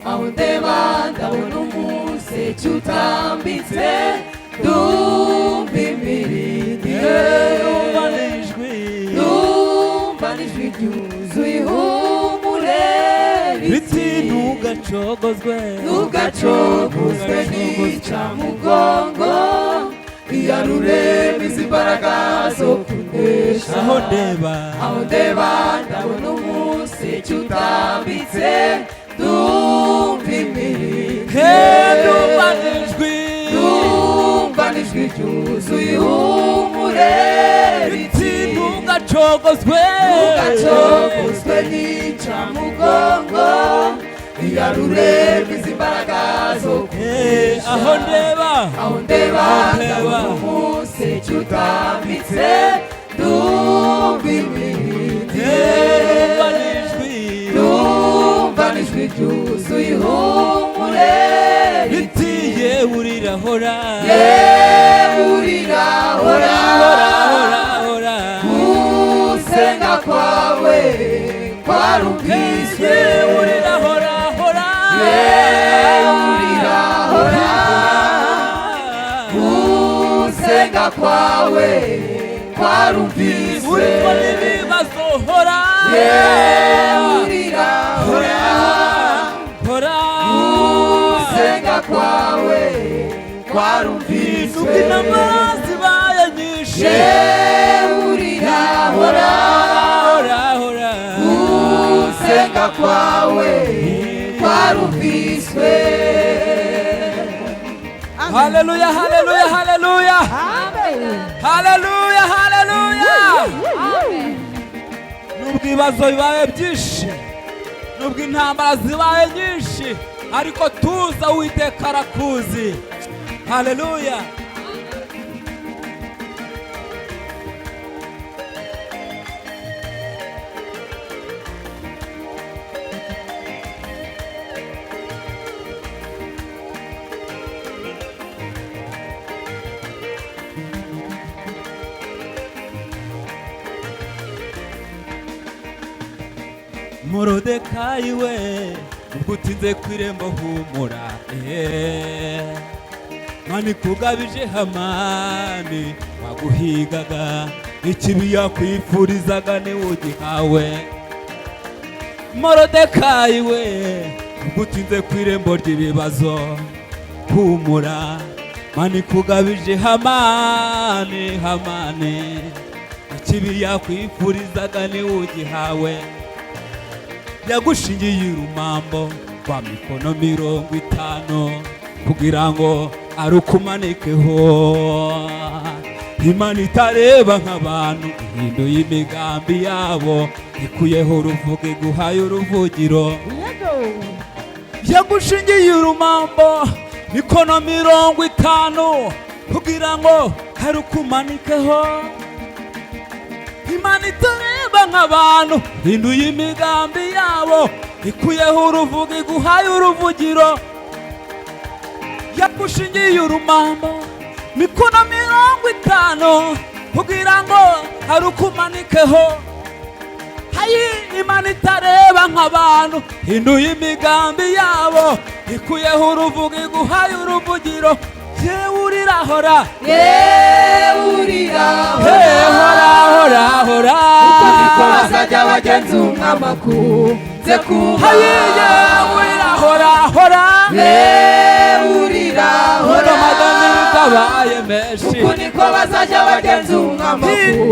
aho ndeba ndabona umuseke utambitse ndumva imirindi ndumva n'ijwi ryuzuye ihumure biti ntugacogozwe nica mugongo iyarure izi imbaraga zo kunesha aho ndeba ndabona umuseke utambitse ndumva imirindi ndumva n'ijwi ryuzuye ihumure biti ntugacogozwe nica mugongo iyarure izi imbaraga zo kunesha aho ndeba ndabona umuseke utambitse ndumva imirindi ndumva n'ijwi ryuzuye ihumure biti yewe urirahora gusenga kwawe kwarumviswe gusenga kwawe kwarumviswe gusenga kwawe kwarumviswe gusenga kwawe kwarumviswe. Haleluya, haleluya, haleluya. Haleluya, haleluya. Nubwo ibibazo bibaye byinshi, nubwo intambara zibaye nyinshi, ariko tuza Uwiteka arakuzi. Haleluya. Morodekayi we ubwo utinze kw'irembo humura Mani kugabije Hamani waguhigaga ikibi yakwifurizaga niwe ugihawe Morodekayi we ubwo utinze kw'irembo ry'ibibazo humura Mani kugabije Hamani ikibi yakwifurizaga niwe ugihawe yagushingiye urumambo rwa mikono 50 kugira ngo arukumanikeho Imana itareba nk'abantu ihinduye imigambi yabo ikuyeho uruvuga iguhaye uruvugiro yagushingiye urumambo mikono 50 kugira ngo arukumanikeho Imana itareba nk'abantu hinduye imigambi yabo ikuyeho uruvuga iguhaye uruvugiro yagushingiye urumambo mikono 50 kugira ngo arukumanikeho Imana itareba nk'abantu hinduye imigambi yabo ikuyeho uruvuga iguhaye uruvugiro yewe urirahora uko niko bazajya bagenzumwa makunze kuba uko niko bazajya bagenzumwa makunze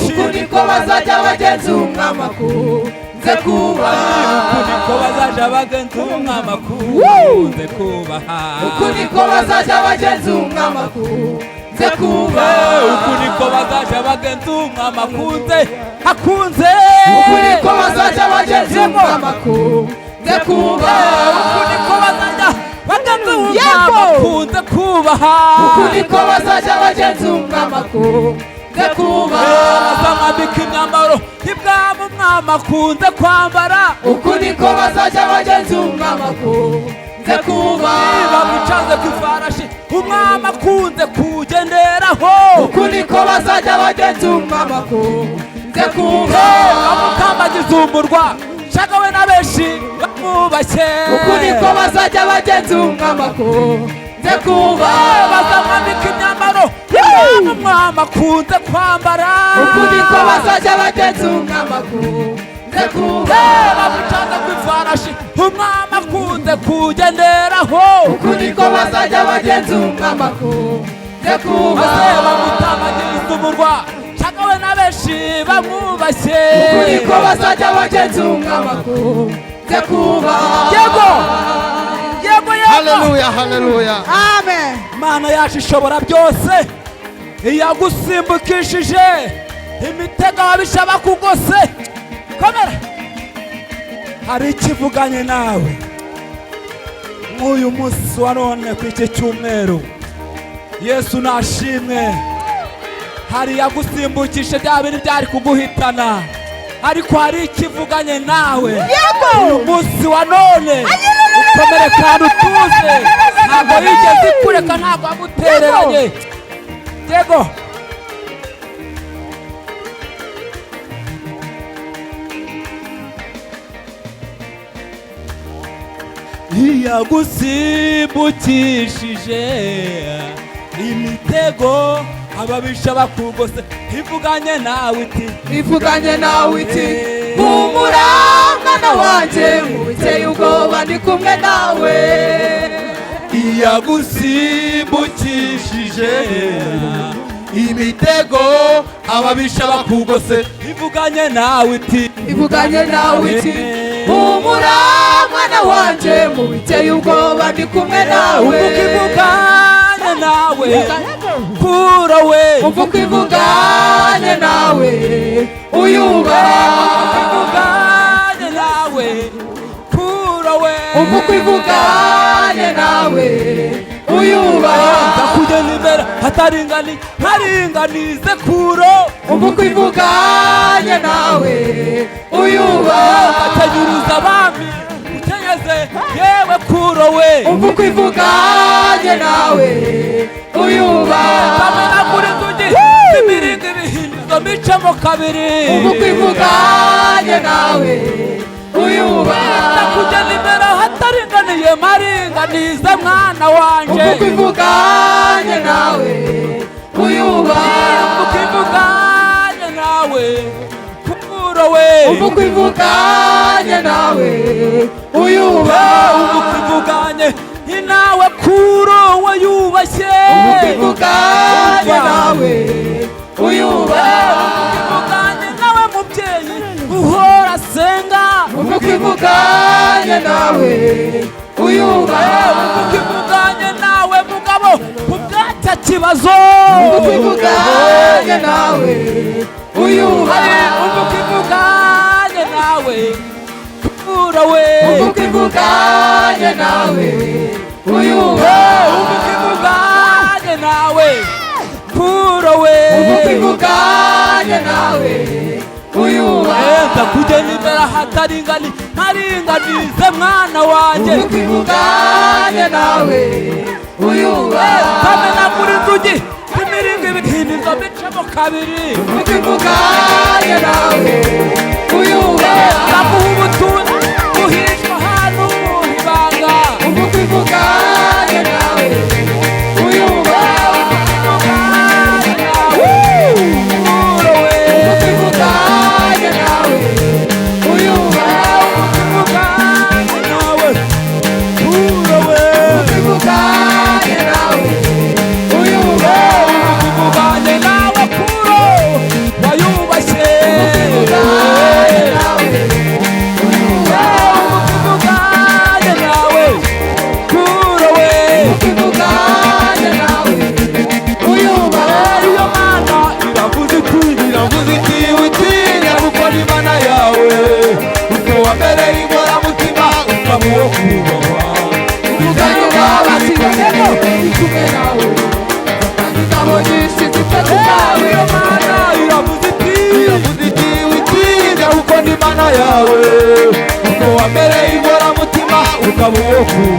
uko niko bazajya bagenzumwa makunze kuba uko niko bazajya bagenzumwa makunze kuba uko niko bazajya bagenzumwa makunze kuba uko niko bazajya bagenzumwa makunze hakunze uko niko bazajya bagenzumwa makunze kuba uko niko bazajya bagenzumwa makunze kuba uko niko bazajya bagenzumwa makunze kuba bazamwambika imyambaro y'ibwami umwami akunze kwambara uko niko bazajya bagenzumwa makunze kuba bamucaze ku ifarashi umwami akunze kugenderaho. uku niko bazajya bagenza umwami akunze kubaha. amutambagiza umurwa shagawe na benshi bamwubashye. uku niko bazajya bagenza umwami akunze kubaha. bazamwambika imyambaro umwami akunze kwambara. uku niko bazajya bagenza umwami akunze kubaha. bamucanza ku ifarashi umwami akunze kugenderaho. uku niko bazajya bagenza umwami akunze kubaha. bamutambagiza umurwa shagawe na benshi bamwubashye. uku niko bazajya bagenza umwami akunze kubaha. yego yego yego. Haleluya, haleluya. Amen. Mana yacu ishobora byose, iyagusimbukishije imitego ababisha bakugose. Komera, hari ikivuganye nawe nk'uyu munsi wa none ku iki cyumweru. Yesu nashimwe. Hari iyagusimbukishe bya bintu byari kuguhitana, ariko hari ikivuganye nawe uyu munsi wa none. ukomere kandi utuze, ntabwo yigeze ikureka, ntabwo yagutereranye. Yego. iyagusimbukishije imitego ababisha bakugose, ivuganye nawe iti, ivuganye nawe iti, humura mwana wanjye, mubiteye ubwoba ndi kumwe nawe. iyagusimbukishije imitego ababisha bakugose, ivuganye nawe iti, ivuganye nawe iti, humura mwana wanjye, mubiteye ubwoba ndi kumwe nawe. ivuganye nawe kura we, uvuga ivuganye nawe uyubaha. ivuganye nawe kura we, uvuga ivuganye nawe uyubaha. ndakugenda imbere hataringaniye ntaringanize kuro. uvuga ivuganye nawe uyubaha. ugategereza abami ukenyeze yewe kuro we, uvuga ivuganye nawe uyubaha. ndamenagura inzugi z'imiringo ibihindizo mbicemo kabiri. uvuga ivuganye nawe uyubaha. ndakugenda imbere hataringaniye maringanize mwana wanje. uvuga ivuganye nawe uyubaha. uvuga ivuganye nawe kuro we, uvuga ivuganye nawe uyubaha. uvuga ivuganye nawe kuro we yubashye. uvuga ivuganye nawe uyubaha. ivuganye nawe mubyeyi uhora asenga. uvuga ivuganye nawe uyubaha. uvuga ivuganye nawe mugabo ubwacya kibazo. uvuga ivuganye nawe uyubaha. uvuga ivuganye nawe kuro we, uvuga ivuganye nawe uyubaha. uvuga ivuganye nawe kuro we, uvuga ivuganye nawe uyubaha. ndakugenda imbere hataringaniye ntaringanize mwana wanjye. uvuga ivuganye nawe uyubaha. ndamenagura inzugi z'imiringo ibihindizo mbicemo kabiri. uvuga ivuganye nawe uyubaha. ndaguha ubutunzi buhishwa ahantu mu ibanga. uvuga ivuganye nawe uyubaha. uvuga ivuganye nawe uyubaha. uvuga ivuganye nawe uyubaha. ivuganye nawe kuro wayubashye. ivuganye nawe uyubaha. ivuganye nawe kuro we, ivuganye nawe uyubaha. iyo mana iravuze iti, iravuze iti witinya kuko ni mana yawe, uko wabereye inkoramutima ukaba uwo kubahwa. uvuganye n'abakirimo ndi kumwe nawe. ingabo nyinshi zifata nawe. iyo mana iravuze iti, iravuze iti witinya kuko ni mana yawe, uko wabereye inkoramutima ukaba uwo kubahwa.